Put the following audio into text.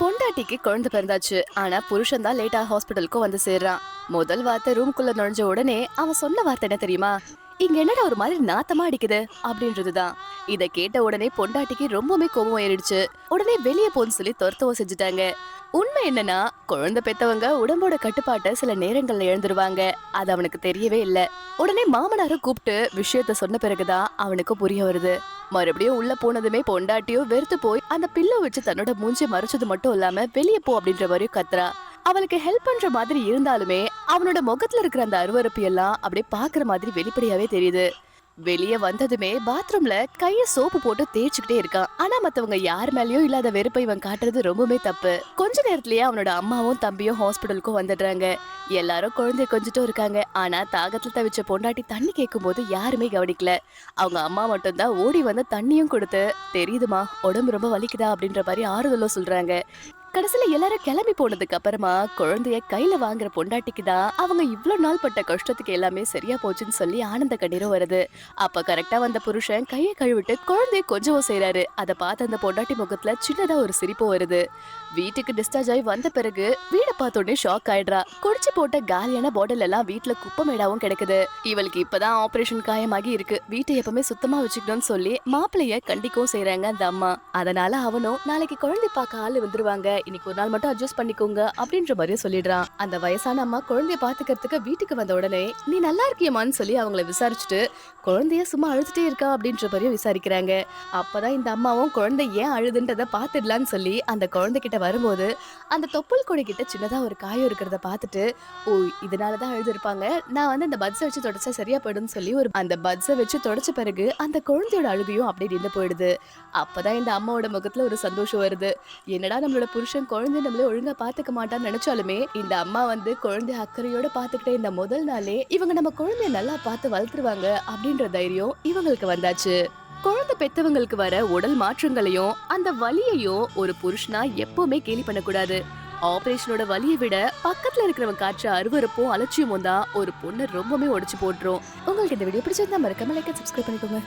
பொண்டாட்டிக்கு குழந்தை பிறந்தாச்சு. ஆனா புருஷன் தான் லேட்டா ஹாஸ்பிடலுக்கு வந்து சேர்றான். முதல் வார்த்தை ரூம்குள்ள நுழைஞ்ச உடனே அவன் சொன்ன வார்த்தை என்ன தெரியுமா? இங்க என்னடா ஒரு மாதிரி நாத்தமா அடிக்குது அப்படின்றதுதான். இத கேட்ட உடனே பொண்டாட்டிக்கு ரொம்பவே கோபம் ஏறிடுச்சு. உடனே வெளியே போன்னு சொல்லி துரத்தவும் செஞ்சுட்டாங்க. உண்மை என்னன்னா, குழந்தை பெத்தவங்க உடம்போட கட்டுப்பாட்டை சில நேரங்கள்ல இழந்துருவாங்க. அது அவனுக்கு தெரியவே இல்ல. உடனே மாமனார கூப்பிட்டு விஷயத்த சொன்ன பிறகுதான் அவனுக்கு புரிய வருது. மறுபடியும் உள்ள போனதுமே பொண்டாட்டியும் வெறுத்து போய் அந்த பில்லோ வச்சு தன்னோட மூஞ்சி மறைச்சது மட்டும் இல்லாம வெளியே போ அப்படின்ற மாதிரி கத்துறா. அவளுக்கு ஹெல்ப் பண்ற மாதிரி இருந்தாலுமே அவனோட முகத்துல இருக்கிற அந்த அருவருப்பு எல்லாம் அப்படியே பாக்குற மாதிரி வெளிப்படையாவே தெரியுது. வெளியே வந்ததுமே பாத்ரூம்ல கைய சோப்பு போட்டு தேய்ச்சுக்கிட்டே இருக்கான். ஆனா மத்தவங்க யார் மேலயும் இல்லாத வெறுப்பை இவன் காட்டுறது ரொம்பவே தப்பு. கொஞ்ச நேரத்திலேயே அவனோட அம்மாவும் தம்பியும் ஹாஸ்பிடலுக்கும் வந்துடுறாங்க. எல்லாரும் குழந்தைய கொஞ்சிட்டும் இருக்காங்க. ஆனா தாகத்துல தவிச்ச பொண்டாட்டி தண்ணி கேட்கும் போது யாருமே கவனிக்கல. அவங்க அம்மா மட்டும் தான் ஓடி வந்து தண்ணியும் கொடுத்து, தெரியுதுமா உடம்பு ரொம்ப வலிக்குதா அப்படின்ற மாதிரி ஆறுதலும் சொல்றாங்க. கடைசியில எல்லாரும் கிளம்பி போனதுக்கு அப்புறமா குழந்தைய கையில வாங்குற பொண்டாட்டிக்கு தான் அவங்க இவ்வளவு நாள் பட்ட கஷ்டத்துக்கு எல்லாமே சரியா போச்சுன்னு சொல்லி ஆனந்த கண்ணீரும் வருது. அப்ப கரெக்டா வந்த புருஷன் கையை கழுவிட்டு குழந்தைய கொஞ்சவும் செய்யறாரு. அத பார்த்து அந்த பொண்டாட்டி முகத்துல சின்னதா ஒரு சிரிப்பு வருது. வீட்டுக்கு டிஸ்சார்ஜ் ஆகி வந்த பிறகு வீட பார்த்தோன்னே ஷாக் ஆயிடுறா. குடிச்சு போட்ட காலியான பாட்டில் எல்லாம் வீட்டுல குப்பமேடாவும் கிடக்குது. இவளுக்கு இப்பதான் ஆபரேஷன் காயமாகி இருக்கு. வீட்டை எப்பவுமே சுத்தமா வச்சுக்கணும்னு சொல்லி மாப்பிளைய கண்டிக்கவும் செய்யறாங்க அந்த அம்மா. அதனால அவனும் நாளைக்கு குழந்தை பார்க்க ஆளு வந்துருவாங்க, இன்னைக்கு ஒரு நாள் மட்டும் அட்ஜஸ்ட் பண்ணிக்கோங்க அப்படின்ற மாதிரியும் சொல்லிடுறான். அந்த வயசான அம்மா குழந்தைய பாத்துக்கிறதுக்கு வீட்டுக்கு வந்த உடனே நீ நல்லா இருக்கியமான்னு சொல்லி அவங்கள விசாரிச்சுட்டு குழந்தைய சும்மா அழுதுட்டே இருக்கா அப்படின்ற மாதிரியும் விசாரிக்கிறாங்க. அப்பதான் இந்த அம்மாவும் குழந்தை ஏன் அழுதுன்றத பாத்துடலான்னு சொல்லி அந்த குழந்தை கிட்ட வரும்போது அந்த தொப்புள் கொடி கிட்ட சின்னதா ஒரு காயம் இருக்கிறத பாத்துட்டு, ஓ இதனாலதான் அழுது இருப்பாங்க, நான் வந்து அந்த பட்ஸை வச்சு தொடச்சா சரியா போயிடும்னு சொல்லி ஒரு அந்த பட்ஸை வச்சு தொடச்ச பிறகு அந்த குழந்தையோட அழுகையும் அப்படியே நின்று போயிடுது. அப்பதான் இந்த அம்மாவோட முகத்துல ஒரு சந்தோஷம் வருது. என்னடா நம்மளோட புருஷன் குழந்தை நம்மள ஒழுங்கா பாத்துக்க மாட்டான்னு நினைச்சாலுமே இந்த அம்மா வந்து குழந்தை அக்கறையோட பாத்துக்கிட்டே இந்த முதல் நாளே இவங்க நம்ம குழந்தைய நல்லா பார்த்து வளர்த்துருவாங்க அப்படின்ற தைரியம் இவங்களுக்கு வந்தாச்சு. குழந்தை பெத்தவங்களுக்கு வர உடல் மாற்றங்களையும் அந்த வலியையும் ஒரு புருஷனா எப்பவுமே கேலி பண்ணக்கூடாது. ஆபரேஷனோட வலியை விட பக்கத்துல இருக்கிறவங்க காற்ற அருவருப்பும் அலட்சியமும் தான் ஒரு பொண்ணு ரொம்பவே உடைச்சு போட்டுரும். உங்களுக்கு இந்த வீடியோ பிடிச்சிருந்தா மறக்காம லைக் சப்ஸ்கிரைப் பண்ணிக்கோங்க.